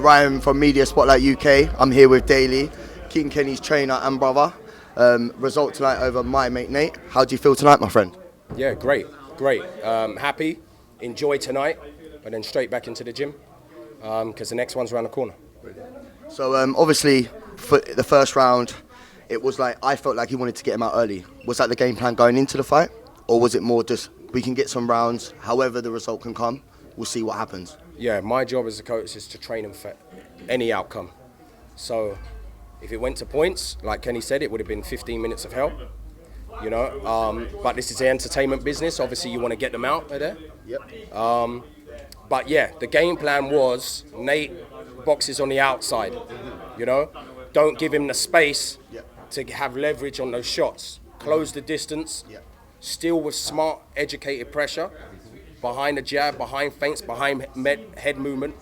Ryan from Media Spotlight UK. I'm here with Daley, King Kenny's trainer and brother. Result tonight over my mate Nate. How do you feel tonight, my friend? Yeah, great. Happy, enjoy tonight, but then straight back into the gym because the next one's around the corner. So obviously, for the first round, it was like I felt like he wanted to get him out early. Was that the game plan going into the fight, or was it more just we can get some rounds, however the result can come, we'll see what happens? Yeah, my job as a coach is to train him for any outcome. So if it went to points, like Kenny said, it would have been 15 minutes of hell. But this is the entertainment business. Obviously, you want to get them out of there. Yep. But yeah, the game plan was Nate boxes on the outside. Don't give him the space to have leverage on those shots. Close the distance. Still with smart, educated pressure. Behind the jab, behind feints, behind head movement,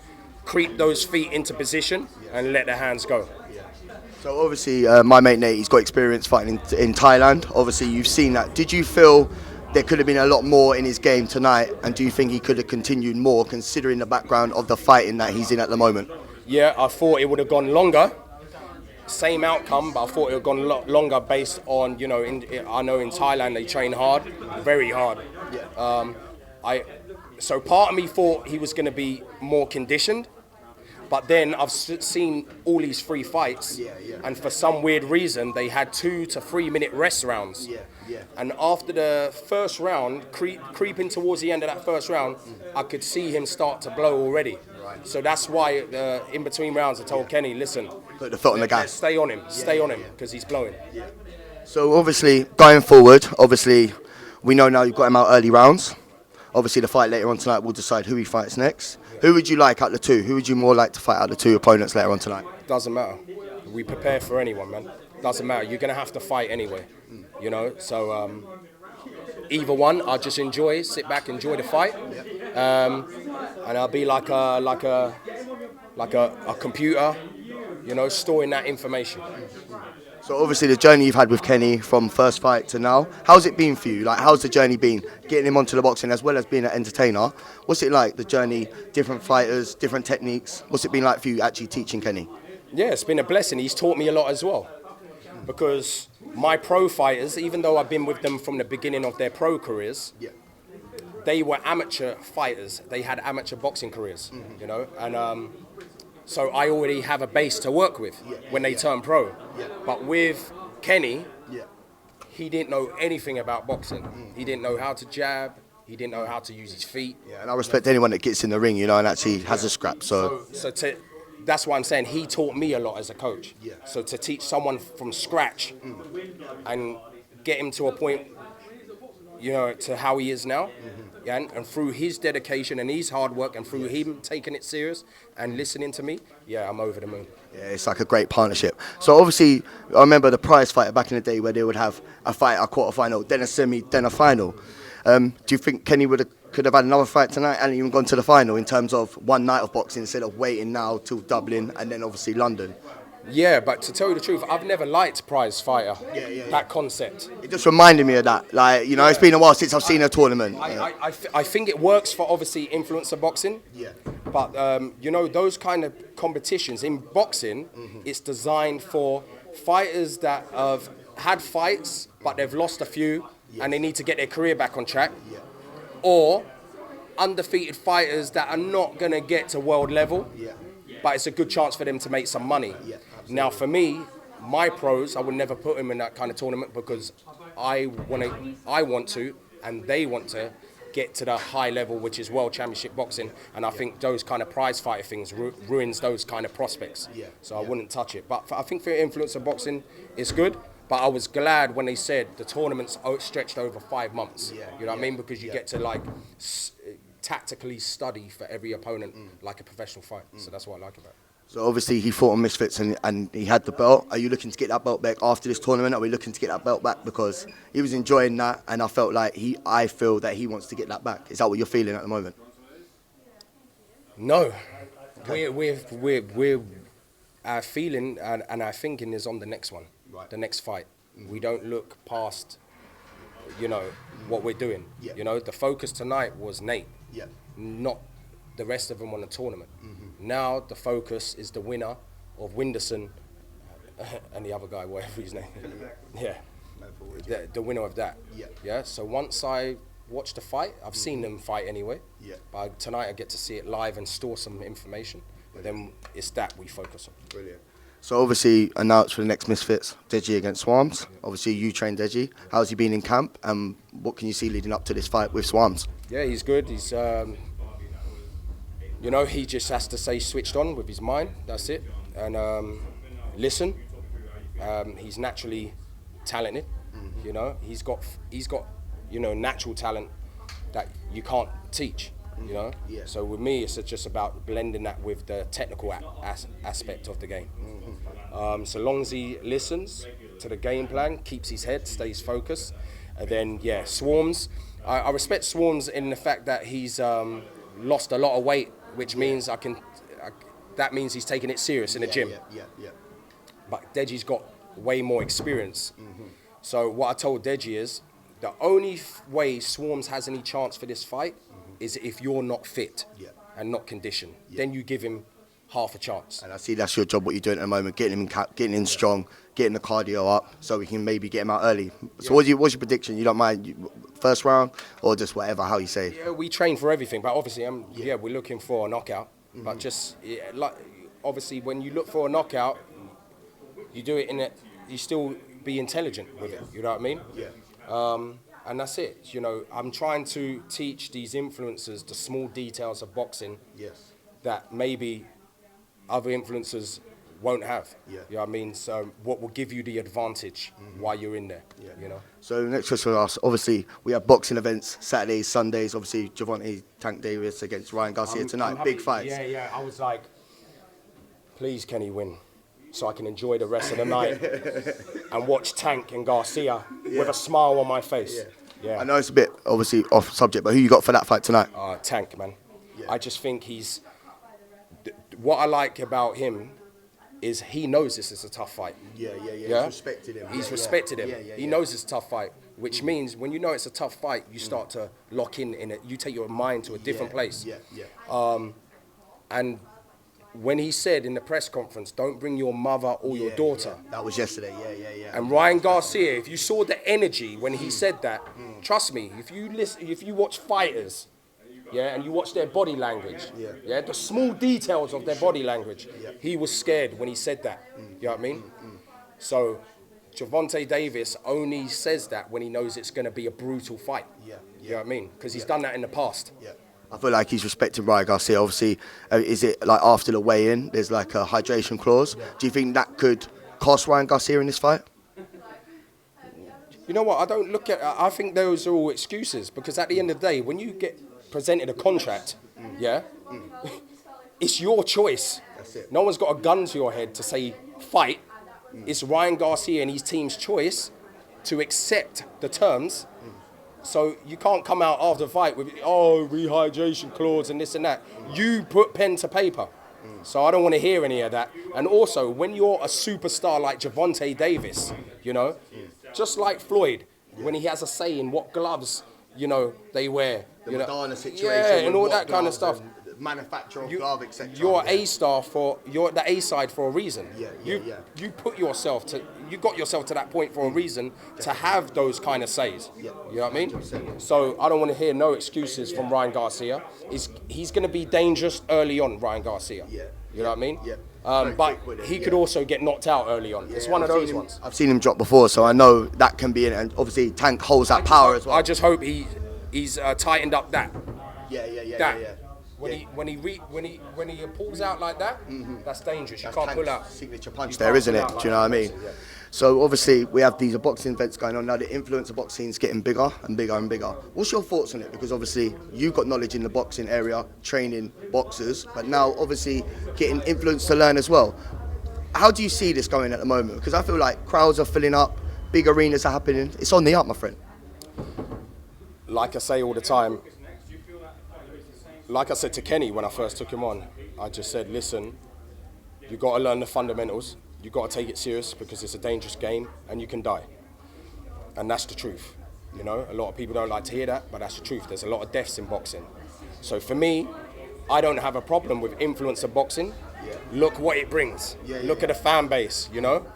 creep those feet into position and let the hands go. So obviously, my mate Nate, he's got experience fighting in Thailand. Obviously, you've seen that. Did you feel there could have been a lot more in his game tonight, and do you think he could have continued more, considering the background of the fighting that he's in at the moment? Yeah, I thought it would have gone longer. Same outcome, but I thought it would have gone a lot longer based on, I know in Thailand they train hard, very hard. So part of me thought he was going to be more conditioned, but then I've seen all these free fights, and for some weird reason they had 2 to 3 minute rest rounds. And after the first round, creeping towards the end of that first round, I could see him start to blow already. So that's why in between rounds I told Kenny, listen, put the foot on the gas. Stay on him, because he's blowing. So obviously, going forward, we know now you've got him out early rounds. Obviously, the fight later on tonight will decide who he fights next. Who would you like out of the two? Who would you more like to fight out of the two opponents later on tonight? Doesn't matter. We prepare for anyone, man. Doesn't matter. You're going to have to fight anyway. So either one, I'll just sit back, enjoy the fight. And I'll be like a computer, storing that information. So obviously the journey you've had with Kenny from first fight to now, how's it been for you? Like, how's the journey been? Getting him onto the boxing as well as being an entertainer. What's it like, the journey, different fighters, different techniques? What's it been like for you actually teaching Kenny? Yeah, it's been a blessing. He's taught me a lot as well. Because my pro fighters, even though I've been with them from the beginning of their pro careers, they were amateur fighters. They had amateur boxing careers, and so I already have a base to work with when they turn pro. But with Kenny, he didn't know anything about boxing. He didn't know how to jab. He didn't know how to use his feet. Yeah, and I respect anyone that gets in the ring, and actually has a scrap. That's why I'm saying he taught me a lot as a coach. So to teach someone from scratch and get him to a point, to how he is now, and through his dedication and his hard work and through him taking it serious and listening to me, I'm over the moon. Yeah, it's like a great partnership. So obviously, I remember the prize fighter back in the day where they would have a fight, a quarter-final, then a semi, then a final. Do you think Kenny could have had another fight tonight and even gone to the final in terms of one night of boxing instead of waiting now till Dublin and then obviously London? Yeah, but to tell you the truth, I've never liked prize fighter, that concept. It just reminded me of that. It's been a while since I've seen a tournament. I think it works for obviously influencer boxing. But, those kind of competitions in boxing, it's designed for fighters that have had fights, but they've lost a few and they need to get their career back on track. Or undefeated fighters that are not going to get to world level, but it's a good chance for them to make some money. Now, for me, my pros, I would never put them in that kind of tournament because I want to, and they want to get to the high level, which is World Championship boxing. And I think those kind of prize fighter things ruins those kind of prospects. So I wouldn't touch it. But I think for influencer boxing, it's good. But I was glad when they said the tournament's stretched over 5 months. You know what I mean? Because you get to tactically study for every opponent like a professional fight. So that's what I like about it. So obviously he fought on Misfits and he had the belt. Are you looking to get that belt back after this tournament? Are we looking to get that belt back? Because he was enjoying that and I felt like I feel that he wants to get that back. Is that what you're feeling at the moment? No. We're our feeling and our thinking is on the next one, the next fight. We don't look past, what we're doing. The focus tonight was Nate, not the rest of them on the tournament. Now the focus is the winner of Winderson and the other guy, whatever his name is. Yeah. The winner of that. Yeah. So once I watch the fight, I've seen them fight anyway. Yeah. But tonight I get to see it live and store some information. Then it's that we focus on. Brilliant. So obviously announced for the next Misfits, Deji against Swarmz. Obviously you trained Deji. How's he been in camp, and what can you see leading up to this fight with Swarmz? Yeah, he's good. He's, you know, he just has to stay switched on with his mind. That's it. And listen. He's naturally talented. You know, he's got, you know, natural talent that you can't teach. You know, so with me, it's just about blending that with the technical aspect of the game. So long as he listens to the game plan, keeps his head, stays focused, and then Swarmz. I respect Swarmz in the fact that he's lost a lot of weight, which means that means he's taking it serious in the gym. But Deji's got way more experience. So what I told Deji is the only way Swarmz has any chance for this fight is if you're not fit and not conditioned. Then you give him half a chance. And I see that's your job, what you're doing at the moment, getting him in cap, getting him strong, getting the cardio up, so we can maybe get him out early. So what's your prediction? You don't mind first round or just whatever, how you say? Yeah, we train for everything, but obviously, we're looking for a knockout. But just like obviously, when you look for a knockout, you do it in it. You still be intelligent with it. You know what I mean? And that's it. You know, I'm trying to teach these influencers the small details of boxing that maybe other influencers won't have. You know what I mean? So what will give you the advantage while you're in there, you know? So next question I ask, obviously we have boxing events, Saturdays, Sundays, obviously Giovanni, Tank Davis against Ryan Garcia tonight, big fights. Yeah, I was like, please can he win? So I can enjoy the rest of the night and watch Tank and Garcia with a smile on my face. I know it's a bit obviously off subject, but who you got for that fight tonight? Tank, man. I just think what I like about him is he knows this is a tough fight. He's respected him. He's respected him. He knows it's a tough fight, which means when you know it's a tough fight, you start to lock in it. You take your mind to a different place. And when he said in the press conference, don't bring your mother or your daughter. That was yesterday, And Ryan Garcia, if you saw the energy when he said that, trust me, if you watch fighters, and you watch their body language, the small details of their body language, he was scared when he said that, you know what I mean? So Gervonta Davis only says that when he knows it's going to be a brutal fight, you know what I mean? Because he's done that in the past. I feel like he's respecting Ryan Garcia. Obviously, is it like after the weigh-in, there's like a hydration clause? Do you think that could cost Ryan Garcia in this fight? You know what? I don't look at. I think those are all excuses because at the end of the day, when you get presented a contract, it's your choice. That's it. No one's got a gun to your head to say fight. It's Ryan Garcia and his team's choice to accept the terms. So you can't come out after the fight with, rehydration clause and this and that. You put pen to paper. So I don't want to hear any of that. And also, when you're a superstar like Gervonta Davis, you know, just like Floyd, when he has a say in what gloves, you know, they wear. The Madonna situation. Yeah, and all that kind of stuff. Manufacturer of glove, etc. You're you're the A side for a reason. You put yourself to, you got yourself to that point for a reason to have those kind of says. You know what I mean? So I don't want to hear no excuses from Ryan Garcia. He's going to be dangerous early on, Ryan Garcia. You know what I mean? But he could also get knocked out early on. It's one of those ones. I've seen him drop before, so I know that can be in it. And obviously Tank holds that power as well. I just hope he's tightened up that. When he pulls out like that, that's dangerous. You can't pull out. Signature punch there, isn't it? Do you know what I mean? So obviously we have these boxing events going on now. The influencer boxing is getting bigger and bigger and bigger. What's your thoughts on it? Because obviously you've got knowledge in the boxing area, training boxers, but now obviously getting influence to learn as well. How do you see this going at the moment? Because I feel like crowds are filling up, big arenas are happening. It's on the up, my friend. Like I say all the time, like I said to Kenny when I first took him on, I just said, listen, you got to learn the fundamentals. You got to take it serious because it's a dangerous game and you can die. And that's the truth. You know, a lot of people don't like to hear that, but that's the truth. There's a lot of deaths in boxing. So for me, I don't have a problem with influencer boxing. Look what it brings. Look at the fan base, you know.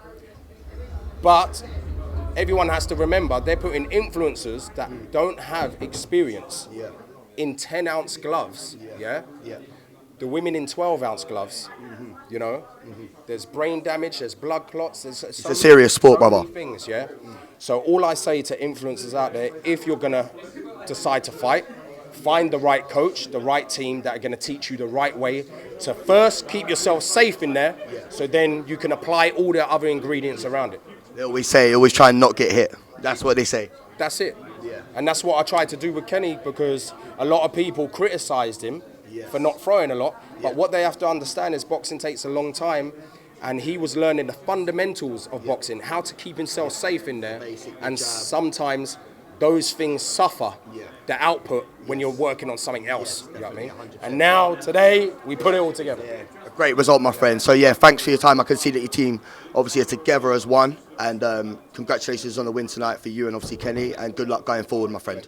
But everyone has to remember they're putting influencers that don't have experience in 10-ounce gloves. The women in 12-ounce gloves. You know, there's brain damage, there's blood clots. It's a serious sport, brother. Things, So all I say to influencers out there, if you're gonna decide to fight, find the right coach, the right team that are gonna teach you the right way to first keep yourself safe in there, so then you can apply all the other ingredients around it. They always say, always try and not get hit. That's what they say. That's it. And that's what I tried to do with Kenny, because a lot of people criticised him for not throwing a lot. But what they have to understand is boxing takes a long time, and he was learning the fundamentals of boxing, how to keep himself safe in there. And sometimes those things suffer the output when you're working on something else. You know what I mean? And now, today, we put it all together. A great result, my friend. So yeah, thanks for your time. I can see that your team obviously are together as one. And congratulations on the win tonight for you and obviously Kenny. And good luck going forward, my friend.